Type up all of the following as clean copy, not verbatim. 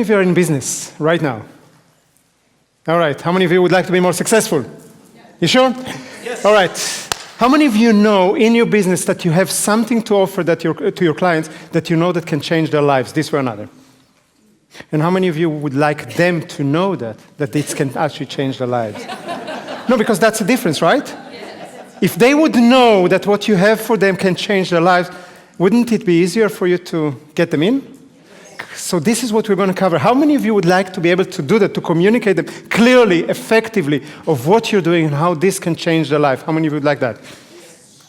many of you are in business right now? All right. How many of you would like to be more successful? Yes. You sure? Yes. All right. How many of you know in your business that you have something to offer to your clients that you know that can change their lives this way or another? And how many of you would like them to know that this can actually change their lives? No, because that's the difference, right? Yes. If they would know that what you have for them can change their lives, wouldn't it be easier for you to get them in? So this is what we're going to cover. How many of you would like to be able to do that, to communicate them clearly, effectively, of what you're doing and how this can change their life? How many of you would like that?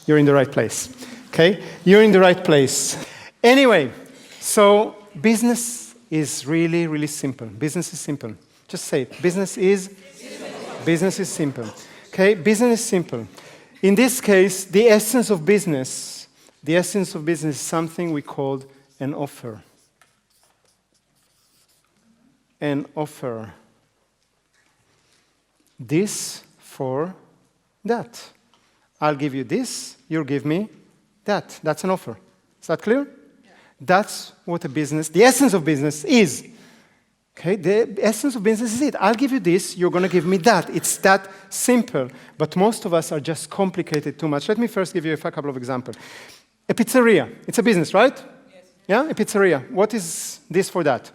You're in the right place. Okay? You're in the right place. Anyway, so business is really, really simple. Business is simple. Just say it. Business is simple. Okay? Business is simple. In this case, the essence of business is something we call an offer. An offer. This for that. I'll give you this, you'll give me that. That's an offer. Is that clear? Yeah. That's what the essence of business is. Okay, the essence of business is it. I'll give you this, you're going to give me that. It's that simple. But most of us are just complicated too much. Let me first give you a couple of examples. A pizzeria. It's a business, right? Yes. Yeah, a pizzeria. What is this for that?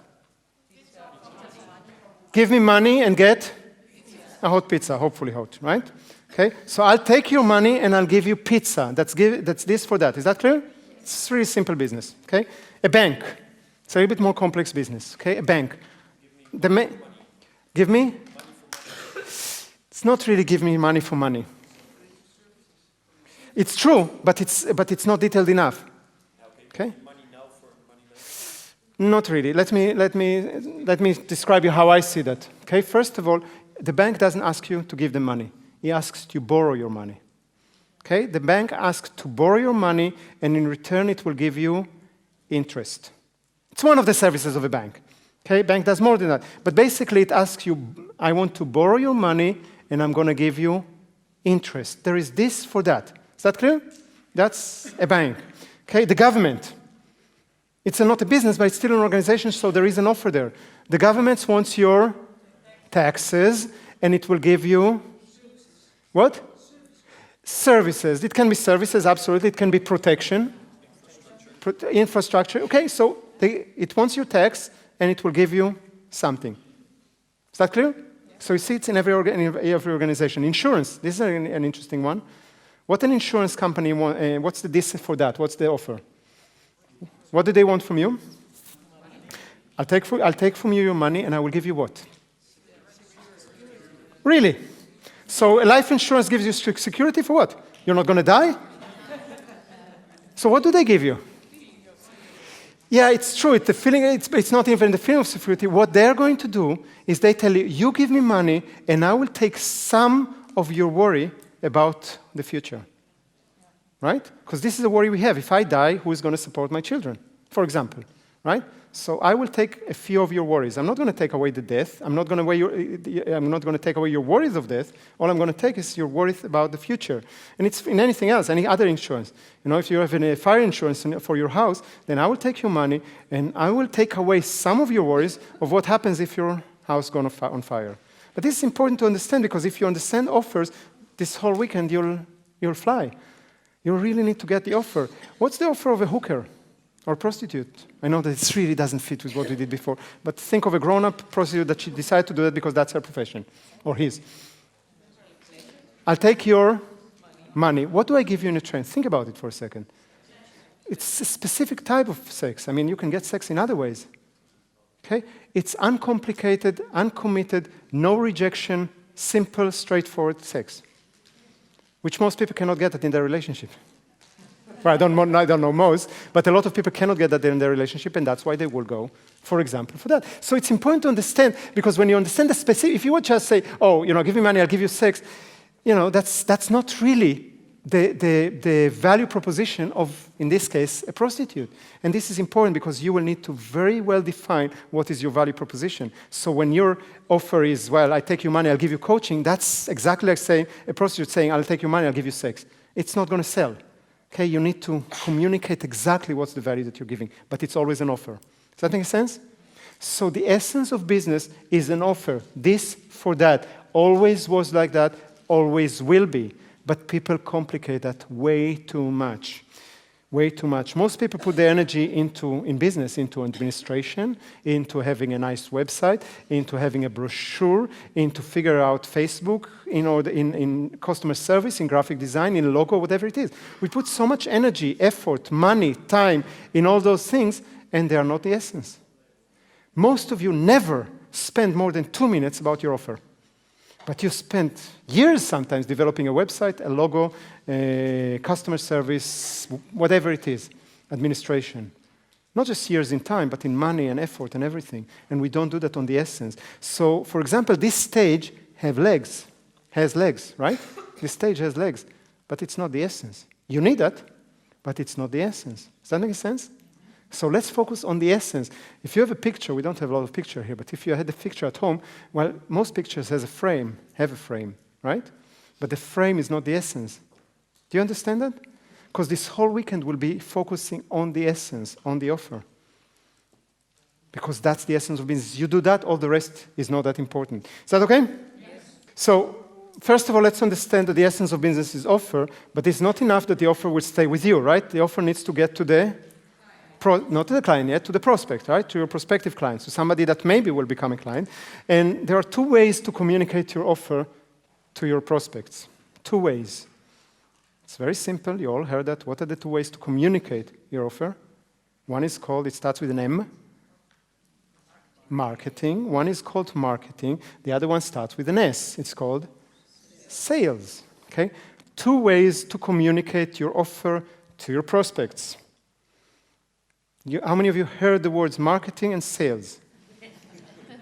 Give me money and get a hot pizza, hopefully hot, right? Okay, so I'll take your money and I'll give you pizza. That's this for that. Is that clear? It's a really simple business, okay? A bank. It's a little bit more complex business, okay? A bank. Give me? It's not really give me money for money. It's true, but it's not detailed enough. Okay? Not really. Let me describe you how I see that. Okay. First of all, the bank doesn't ask you to give them money. He asks to borrow your money. Okay. The bank asks to borrow your money, and in return, it will give you interest. It's one of the services of a bank. Okay. Bank does more than that, but basically, it asks you, I want to borrow your money, and I'm going to give you interest. There is this for that. Is that clear? That's a bank. Okay. The government. It's not a business, but it's still an organization, so there is an offer there. The government wants your taxes, and it will give you what? Services. It can be services, absolutely. It can be protection, infrastructure. Okay, so it wants your tax, and it will give you something. Is that clear? So you see it's in every organization. Insurance. This is an interesting one. What an insurance company wants, what's the this for that? What's the offer? What do they want from you? I'll take from you your money, and I will give you what? Really? So a life insurance gives you security for what? You're not going to die? So what do they give you? Yeah, it's true. It's the feeling. It's not even the feeling of security. What they're going to do is they tell you, you give me money, and I will take some of your worry about the future. Right? Because this is a worry we have. If I die, who is going to support my children, for example? Right? So I will take a few of your worries. I'm not going to take away the death. I'm not going to take away your worries of death. All I'm going to take is your worries about the future. And it's in anything else, any other insurance. You know, if you have a fire insurance for your house, then I will take your money, and I will take away some of your worries of what happens if your house goes on fire. But this is important to understand, because if you understand offers, this whole weekend you'll fly. You really need to get the offer. What's the offer of a hooker or a prostitute? I know that it really doesn't fit with what we did before, but think of a grown-up prostitute that she decided to do that because that's her profession, or his. I'll take your money. What do I give you in return? Think about it for a second. It's a specific type of sex. I mean, you can get sex in other ways. Okay? It's uncomplicated, uncommitted, no rejection, simple, straightforward sex, which most people cannot get that in their relationship. Well, I don't know most, but a lot of people cannot get that in their relationship, and that's why they will go, for example, for that. So it's important to understand, because when you understand the specific, if you would just say, oh, give me money, I'll give you sex, that's not really the value proposition of, in this case, a prostitute. And this is important because you will need to very well define what is your value proposition. So when your offer is, well, I take your money, I'll give you coaching, that's exactly like saying a prostitute saying, I'll take your money, I'll give you sex. It's not going to sell. Okay, you need to communicate exactly what's the value that you're giving, but it's always an offer. Does that make sense? So the essence of business is an offer. This for that. Always was like that, always will be. But people complicate that way too much. Way too much. Most people put their energy in business, into administration, into having a nice website, into having a brochure, into figure out Facebook, in customer service, in graphic design, in logo, whatever it is. We put so much energy, effort, money, time in all those things, and they are not the essence. Most of you never spend more than 2 minutes about your offer. But you spent years sometimes developing a website, a logo, customer service, whatever it is, administration. Not just years in time, but in money and effort and everything. And we don't do that on the essence. So, for example, this stage has legs, right? This stage has legs, but it's not the essence. You need that, but it's not the essence. Does that make sense? So let's focus on the essence. If you have a picture, we don't have a lot of picture here, but if you had a picture at home, well, most pictures have a frame, right? But the frame is not the essence. Do you understand that? Because this whole weekend will be focusing on the essence, on the offer. Because that's the essence of business. You do that, all the rest is not that important. Is that okay? Yes. So, first of all, let's understand that the essence of business is offer, but it's not enough that the offer will stay with you, right? The offer needs to get to the not to the client yet, to the prospect, right? To your prospective client, to somebody that maybe will become a client. And there are 2 ways to communicate your offer to your prospects. 2 ways. It's very simple. You all heard that. What are the 2 ways to communicate your offer? One is called, it starts with an M, marketing. One is called marketing. The other one starts with an S. It's called sales. Okay? 2 ways to communicate your offer to your prospects. How many of you heard the words marketing and sales?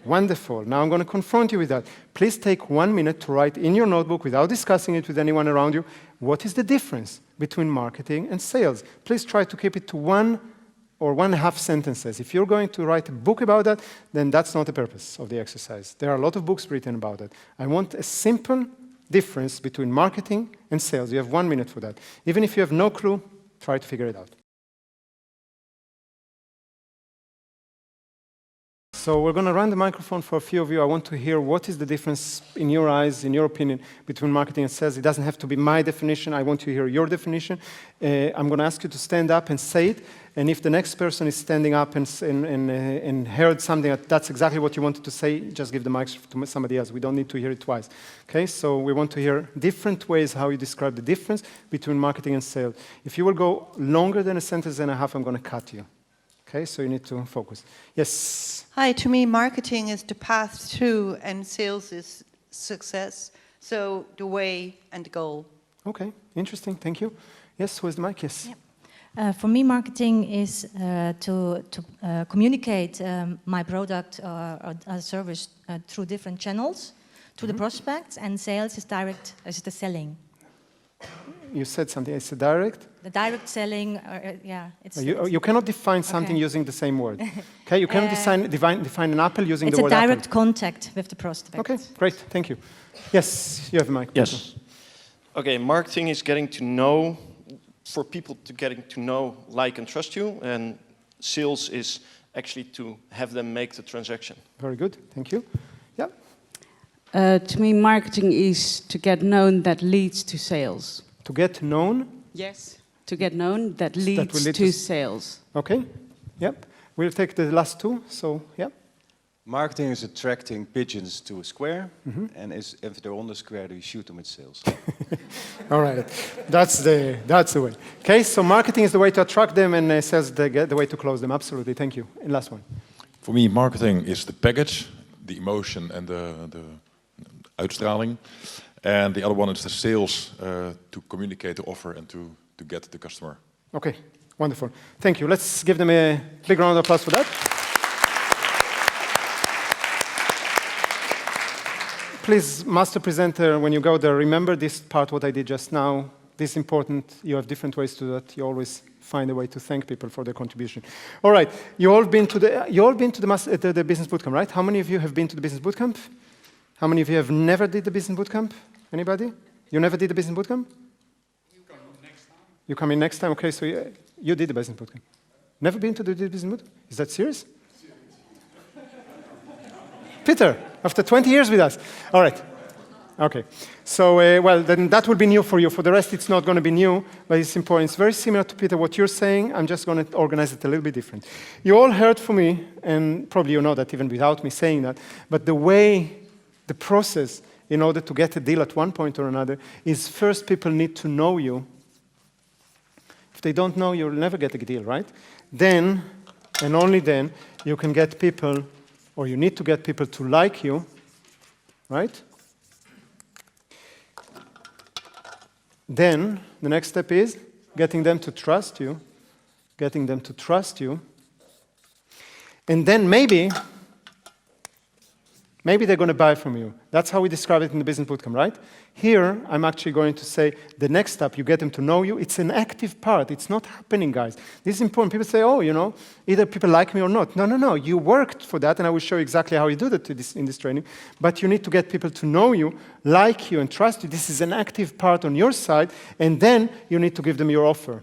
Wonderful. Now I'm going to confront you with that. Please take 1 minute to write in your notebook, without discussing it with anyone around you, what is the difference between marketing and sales? Please try to keep it to 1 or 1.5 sentences. If you're going to write a book about that, then that's not the purpose of the exercise. There are a lot of books written about it. I want a simple difference between marketing and sales. You have 1 minute for that. Even if you have no clue, try to figure it out. So we're going to run the microphone for a few of you. I want to hear what is the difference in your eyes, in your opinion, between marketing and sales. It doesn't have to be my definition. I want to hear your definition. I'm going to ask you to stand up and say it. And if the next person is standing up and heard something that's exactly what you wanted to say, just give the mic to somebody else. We don't need to hear it twice. Okay? So we want to hear different ways how you describe the difference between marketing and sales. If you will go longer than a sentence and a half, I'm going to cut you. Okay, so you need to focus. Yes? Hi, to me, marketing is the path to, and sales is success. So the way and the goal. Okay, interesting, thank you. Yes, who is the mic? Yes. Yeah. For me, marketing is to communicate my product or service through different channels to the prospects, and sales is direct, is the selling. You said something, it's a direct? The direct selling, yeah. You cannot define something using the same word. Okay, you cannot define an apple using the word apple. It's a direct contact with the prospect. Okay, great, thank you. Yes, you have a mic. Yes. Okay, marketing is getting to know, for people to getting to know, like and trust you, and sales is actually to have them make the transaction. Very good, thank you. Yeah. To me, marketing is to get known that leads to sales. To get known? Yes. To get known that leads to sales. Okay, yep. We'll take the last 2, so, yeah. Marketing is attracting pigeons to a square, and if they're on the square, you shoot them with sales. All right, that's the way. Okay, so marketing is the way to attract them, and sales the way to close them. Absolutely, thank you. And last one. For me, marketing is the package, the emotion and the uitstraling. And the other one is the sales, to communicate the offer and to get the customer. Okay, wonderful. Thank you. Let's give them a big round of applause for that. Please, master presenter, when you go there, remember this part, what I did just now. This is important. You have different ways to do that. You always find a way to thank people for their contribution. All right, you all been to the business bootcamp, right? How many of you have been to the business bootcamp? How many of you have never did the business bootcamp? Anybody? You never did the business bootcamp? You come in next time. You come in next time? Okay, so you did the business bootcamp. Never been to the business bootcamp? Is that serious? Peter, after 20 years with us. All right. Okay. So, well, then that will be new for you. For the rest, it's not going to be new, but it's important. It's very similar to Peter, what you're saying. I'm just going to organize it a little bit different. You all heard from me, and probably you know that even without me saying that, but the process in order to get a deal at one point or another is first people need to know you. If they don't know you, you'll never get a deal, right? Then, and only then, you can get people, or you need to get people to like you, right? Then, the next step is getting them to trust you, and then maybe they're going to buy from you. That's how we describe it in the business bootcamp, right? Here, I'm actually going to say the next step, you get them to know you. It's an active part. It's not happening, guys. This is important. People say, oh, either people like me or not. No. You worked for that, and I will show you exactly how you do that in this training. But you need to get people to know you, like you, and trust you. This is an active part on your side, and then you need to give them your offer.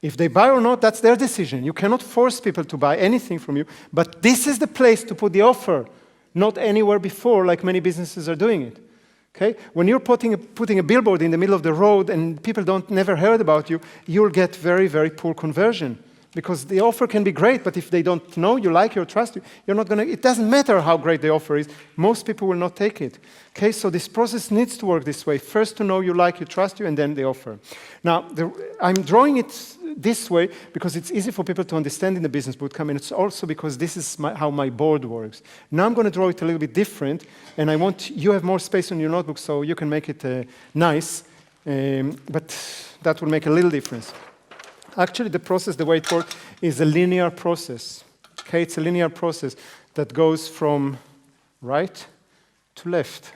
If they buy or not, that's their decision. You cannot force people to buy anything from you, but this is the place to put the offer, not anywhere before like many businesses are doing it. Okay? When you're putting a billboard in the middle of the road and people never heard about you, you'll get very, very poor conversion. Because the offer can be great, but if they don't know you, like you, or trust you, it doesn't matter how great the offer is. Most people will not take it. Okay? So this process needs to work this way. First to know you, like you, trust you, and then the offer. Now, I'm drawing it this way because it's easy for people to understand in the business bootcamp, and it's also because this is how my board works. Now I'm going to draw it a little bit different, and I want you have more space on your notebook so you can make it nice, but that will make a little difference. Actually, the process, the way it works, is a linear process. Okay, it's a linear process that goes from right to left.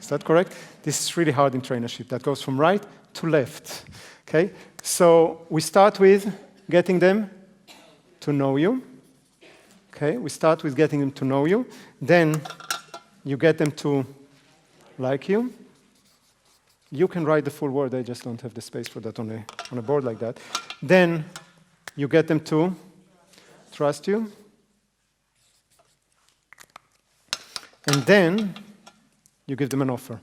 Is that correct? This is really hard in trainership. That goes from right to left. Okay, so we start with getting them to know you. Okay, we start with getting them to know you. Then you get them to like you. You can write the full word, I just don't have the space for that on a board like that. Then you get them to trust you. And then you give them an offer.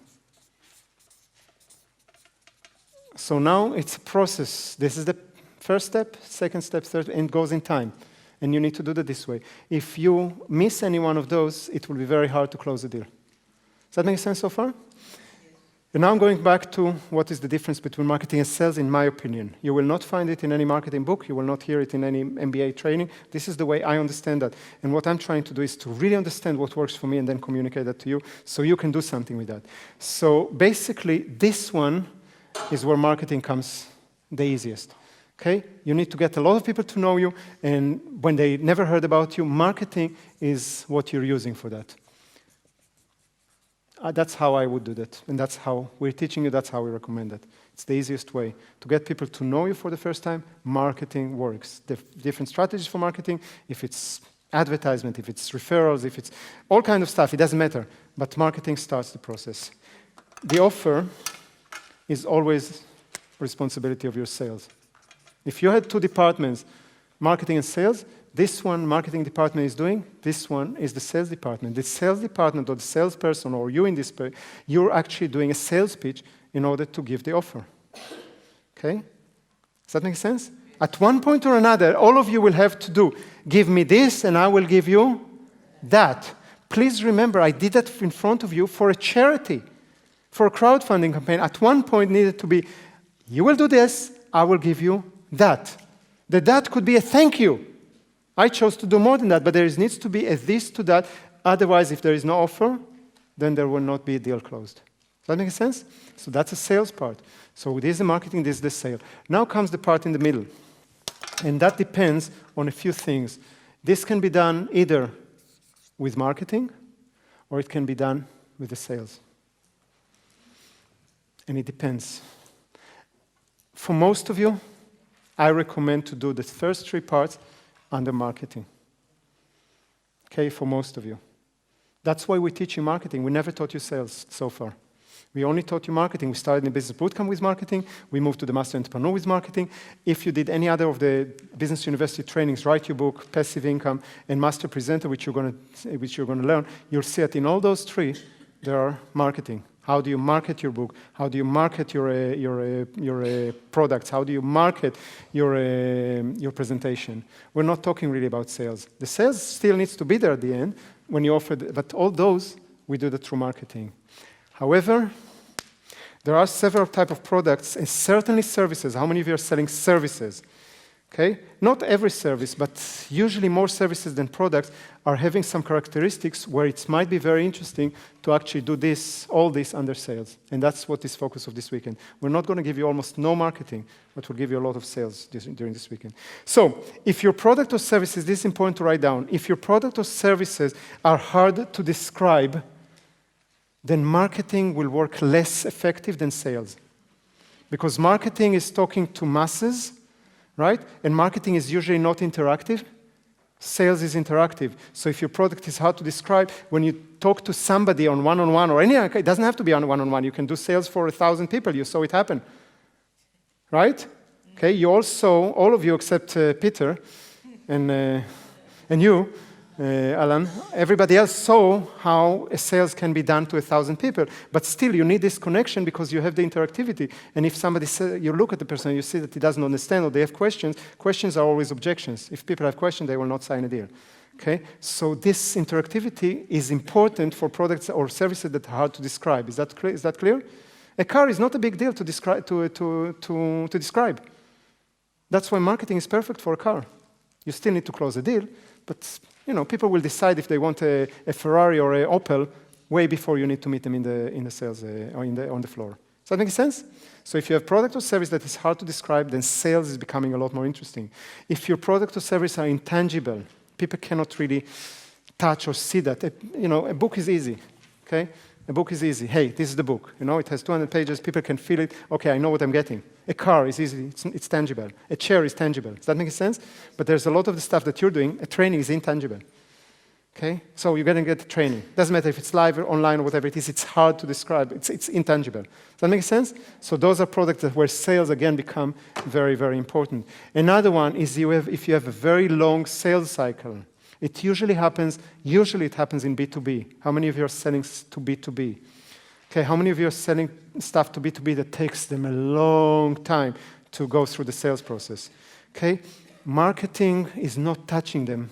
So now it's a process. This is the first step, second step, third, and it goes in time. And you need to do that this way. If you miss any one of those, it will be very hard to close the deal. Does that make sense so far? And now I'm going back to what is the difference between marketing and sales, in my opinion. You will not find it in any marketing book. You will not hear it in any MBA training. This is the way I understand that. And what I'm trying to do is to really understand what works for me and then communicate that to you so you can do something with that. So basically, this one is where marketing comes the easiest. Okay? You need to get a lot of people to know you, and when they never heard about you, marketing is what you're using for that. That's how I would do that, and that's how we're teaching you, that's how we recommend it. It's the easiest way. To get people to know you for the first time, marketing works. Different strategies for marketing, if it's advertisement, if it's referrals, if it's all kind of stuff, it doesn't matter. But marketing starts the process. The offer is always responsibility of your sales. If you had two departments, marketing and sales, this one marketing department is doing, this one is the sales department. The sales department or the salesperson or you in this, you're actually doing a sales pitch in order to give the offer. Okay? Does that make sense? At one point or another, all of you will have to do, give me this and I will give you that. Please remember, I did that in front of you for a charity, for a crowdfunding campaign. At one point needed to be, you will do this, I will give you that. That could be a thank you. I chose to do more than that, but there needs to be a this to that. Otherwise, if there is no offer, then there will not be a deal closed. Does that make sense? So that's a sales part. So this is the marketing, this is the sale. Now comes the part in the middle. And that depends on a few things. This can be done either with marketing, or it can be done with the sales. And it depends. For most of you, I recommend to do the first three parts under marketing. Okay, for most of you. That's why we teach you marketing. We never taught you sales so far. We only taught you marketing. We started in the business bootcamp with marketing. We moved to the master entrepreneur with marketing. If you did any other of the business university trainings, Write Your Book, Passive Income, and Master Presenter, which you're going to learn, you'll see that in all those three, there are marketing. How do you market your book? How do you market your products? How do you market your presentation? We're not talking really about sales. The sales still needs to be there at the end when you offer, but all those, we do that through marketing. However, there are several types of products and certainly services. How many of you are selling services? Okay? Not every service, but usually more services than products are having some characteristics where it might be very interesting to actually do this, all this under sales. And that's what is focus of this weekend. We're not going to give you almost no marketing, but we'll give you a lot of sales during this weekend. So, if your product or services, this is important to write down, if your product or services are hard to describe, then marketing will work less effective than sales. Because marketing is talking to masses, right? And marketing is usually not interactive. Sales is interactive. So if your product is hard to describe, when you talk to somebody on one-on-one or any, it doesn't have to be on one-on-one. You can do sales for 1,000 people. You saw it happen, right? Okay. You also, all of you except Peter and you, Alan, everybody else saw how a sales can be done to 1,000 people. But still, you need this connection because you have the interactivity. And if somebody says, you look at the person, you see that he doesn't understand or they have questions, questions are always objections. If people have questions, they will not sign a deal. Okay? So this interactivity is important for products or services that are hard to describe. Is that clear? Is that clear? A car is not a big deal to describe. To describe. That's why marketing is perfect for a car. You still need to close a deal, but people will decide if they want a Ferrari or an Opel way before you need to meet them in the sales or on the floor. Does that make sense? So if you have product or service that is hard to describe, then sales is becoming a lot more interesting. If your product or service are intangible, people cannot really touch or see that. A book is easy, okay? A book is easy. Hey, this is the book. It has 200 pages. People can feel it. Okay, I know what I'm getting. A car is easy. It's tangible. A chair is tangible. Does that make sense? But there's a lot of the stuff that you're doing. A training is intangible. Okay? So you're going to get the training. Doesn't matter if it's live or online or whatever it is. It's hard to describe. It's intangible. Does that make sense? So those are products where sales, again, become very, very important. Another one is if you have a very long sales cycle. It usually happens in B2B. How many of you are selling to B2B? Okay, how many of you are selling stuff to B2B that takes them a long time to go through the sales process? Okay, marketing is not touching them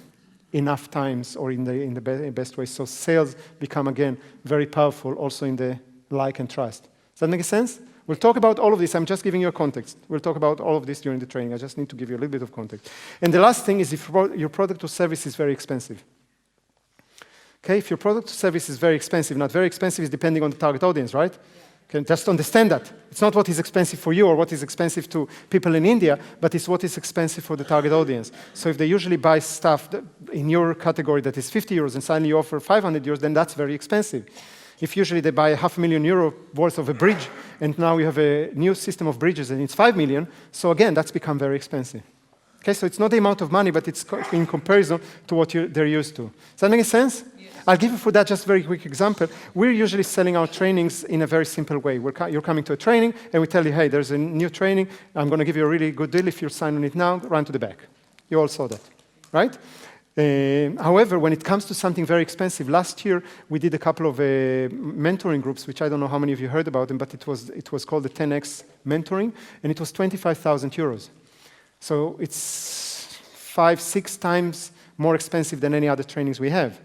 enough times or in the best way. So sales become, again, very powerful also in the like and trust. Does that make sense? We'll talk about all of this. I'm just giving you a context. We'll talk about all of this during the training. I just need to give you a little bit of context. And the last thing is if your product or service is very expensive. Okay, if your product or service is very expensive, not very expensive is depending on the target audience, right? Okay, just understand that. It's not what is expensive for you or what is expensive to people in India, but it's what is expensive for the target audience. So if they usually buy stuff in your category that is 50 euros and suddenly you offer 500 euros, then that's very expensive. If usually they buy €500,000 worth of a bridge, and now you have a new system of bridges and it's 5 million, so again, that's become very expensive. Okay, so it's not the amount of money, but it's in comparison to what they're used to. Does that make sense? Yes. I'll give you for that just a very quick example. We're usually selling our trainings in a very simple way. You're coming to a training, and we tell you, hey, there's a new training. I'm going to give you a really good deal. If you sign on it now, run to the back. You all saw that, right? However, when it comes to something very expensive, last year we did a couple of mentoring groups, which I don't know how many of you heard about them, but it was called the 10X mentoring, and it was 25,000 euros. So it's 5-6 times more expensive than any other trainings we have.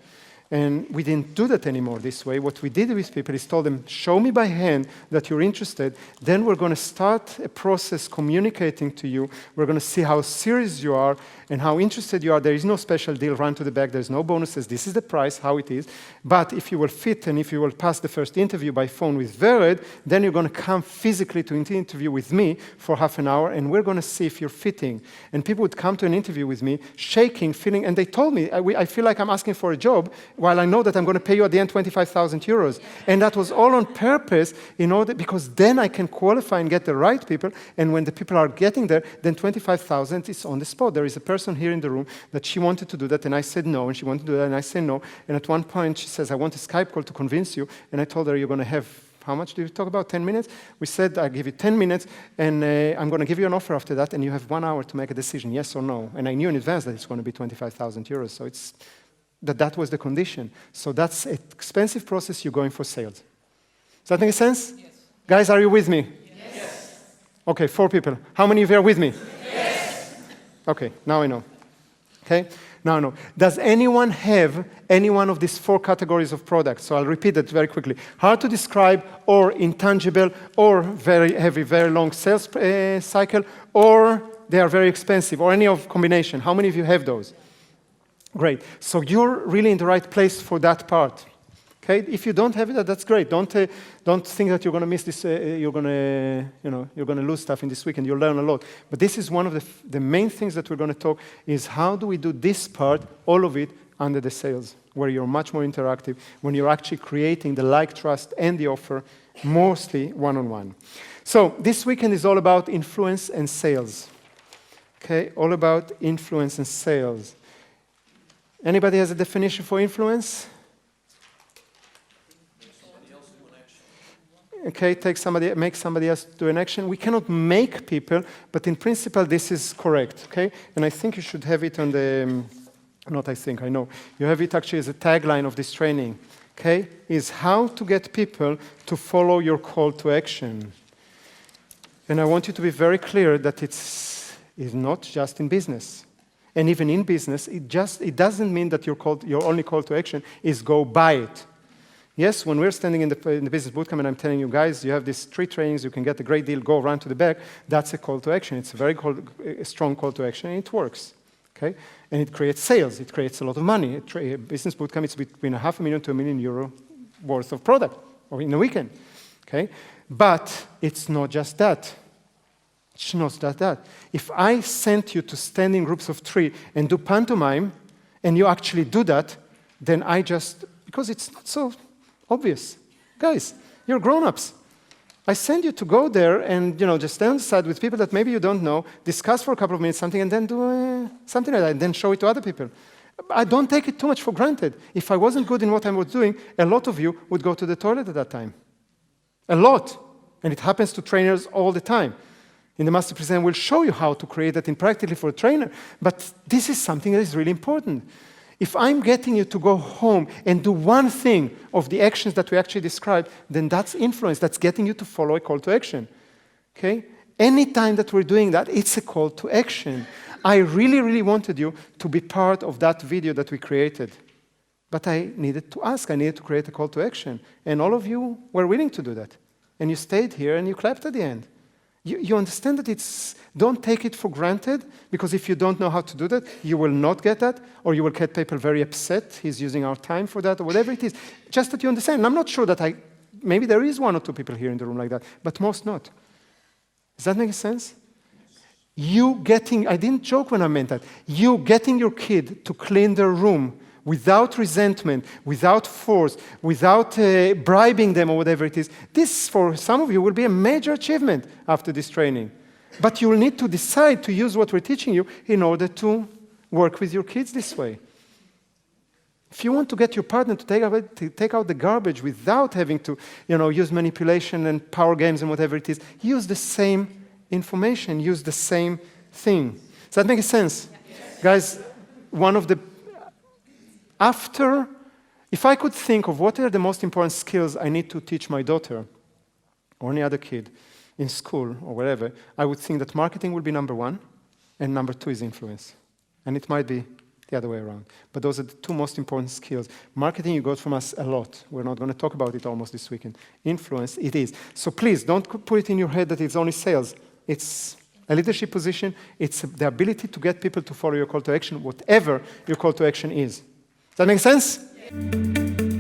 And we didn't do that anymore this way. What we did with people is told them, show me by hand that you're interested. Then we're going to start a process communicating to you. We're going to see how serious you are and how interested you are. There is no special deal, run to the back. There's no bonuses. This is the price, how it is. But if you will fit and if you will pass the first interview by phone with Vered, then you're going to come physically to an interview with me for half an hour, and we're going to see if you're fitting. And people would come to an interview with me, shaking, feeling, and they told me, I feel like I'm asking for a job, while I know that I'm going to pay you at the end 25,000 euros. And that was all on purpose because then I can qualify and get the right people. And when the people are getting there, then 25,000 is on the spot. There is a person here in the room that she wanted to do that, and I said no, and she wanted to do that, and I said no. And at one point she says, I want a Skype call to convince you. And I told her, you're going to have how much did we talk about? 10 minutes? We said, I'll give you 10 minutes, and I'm going to give you an offer after that, and you have 1 hour to make a decision, yes or no. And I knew in advance that it's going to be 25,000 euros, so that was the condition. So that's an expensive process. You're going for sales. Does that make sense? Yes. Guys, are you with me? Yes. Okay, 4 people. How many of you are with me? Yes. Okay, now I know. Okay, now I know. Does anyone have any one of these 4 categories of products? So I'll repeat that very quickly. Hard to describe, or intangible, or very heavy, very long sales cycle, or they are very expensive, or any of combination. How many of you have those? Great. So you're really in the right place for that part. Okay. If you don't have it, that's great. Don't think that you're going to miss this. You're going to lose stuff in this weekend. You'll learn a lot. But this is one of the main things that we're going to talk is how do we do this part, all of it, under the sales, where you're much more interactive, when you're actually creating the like, trust, and the offer, mostly one-on-one. So this weekend is all about influence and sales. Okay. All about influence and sales. Anybody has a definition for influence? Okay, make somebody else do an action. We cannot make people, but in principle, this is correct, okay? And I think you should have it on the, not I think, I know. You have it actually as a tagline of this training, okay? Is how to get people to follow your call to action. And I want you to be very clear that it's not just in business. And even in business, it doesn't mean that your only call to action is go buy it. Yes, when we're standing in the business bootcamp and I'm telling you guys, you have these 3 trainings, you can get a great deal, go run to the back, that's a call to action. It's a very strong call to action, and it works. Okay? And it creates sales, it creates a lot of money. A business bootcamp is between €500,000 to €1 million worth of product or in a weekend. Okay? But it's not just that. It's not just that. If I sent you to stand in groups of 3 and do pantomime, and you actually do that, then because it's not so obvious. Guys, you're grown-ups. I send you to go there and just stand on the side with people that maybe you don't know, discuss for a couple of minutes something, and then do something like that, and then show it to other people. I don't take it too much for granted. If I wasn't good in what I was doing, a lot of you would go to the toilet at that time. A lot. And it happens to trainers all the time. In the Master Present, we'll show you how to create that in practically for a trainer. But this is something that is really important. If I'm getting you to go home and do one thing of the actions that we actually described, then that's influence. That's getting you to follow a call to action. Okay? Anytime that we're doing that, it's a call to action. I really, really wanted you to be part of that video that we created. But I needed to ask. I needed to create a call to action. And all of you were willing to do that. And you stayed here and you clapped at the end. You understand that don't take it for granted, because if you don't know how to do that, you will not get that, or you will get people very upset, he's using our time for that, or whatever it is. Just that you understand. And I'm not sure that maybe there is 1 or 2 people here in the room like that, but most not. Does that make sense? I didn't joke when I meant that. You getting your kid to clean their room without resentment, without force, without bribing them or whatever it is, this, for some of you, will be a major achievement after this training. But you'll need to decide to use what we're teaching you in order to work with your kids this way. If you want to get your partner to take out the garbage without having to use manipulation and power games and whatever it is, use the same information, use the same thing. Does that make sense? Yes. Guys, if I could think of what are the most important skills I need to teach my daughter or any other kid in school or wherever, I would think that marketing will be number 1, and number 2 is influence. And it might be the other way around. But those are the 2 most important skills. Marketing, you got from us a lot. We're not going to talk about it almost this weekend. Influence, it is. So please, don't put it in your head that it's only sales. It's a leadership position. It's the ability to get people to follow your call to action, whatever your call to action is. Does that make sense? Yeah.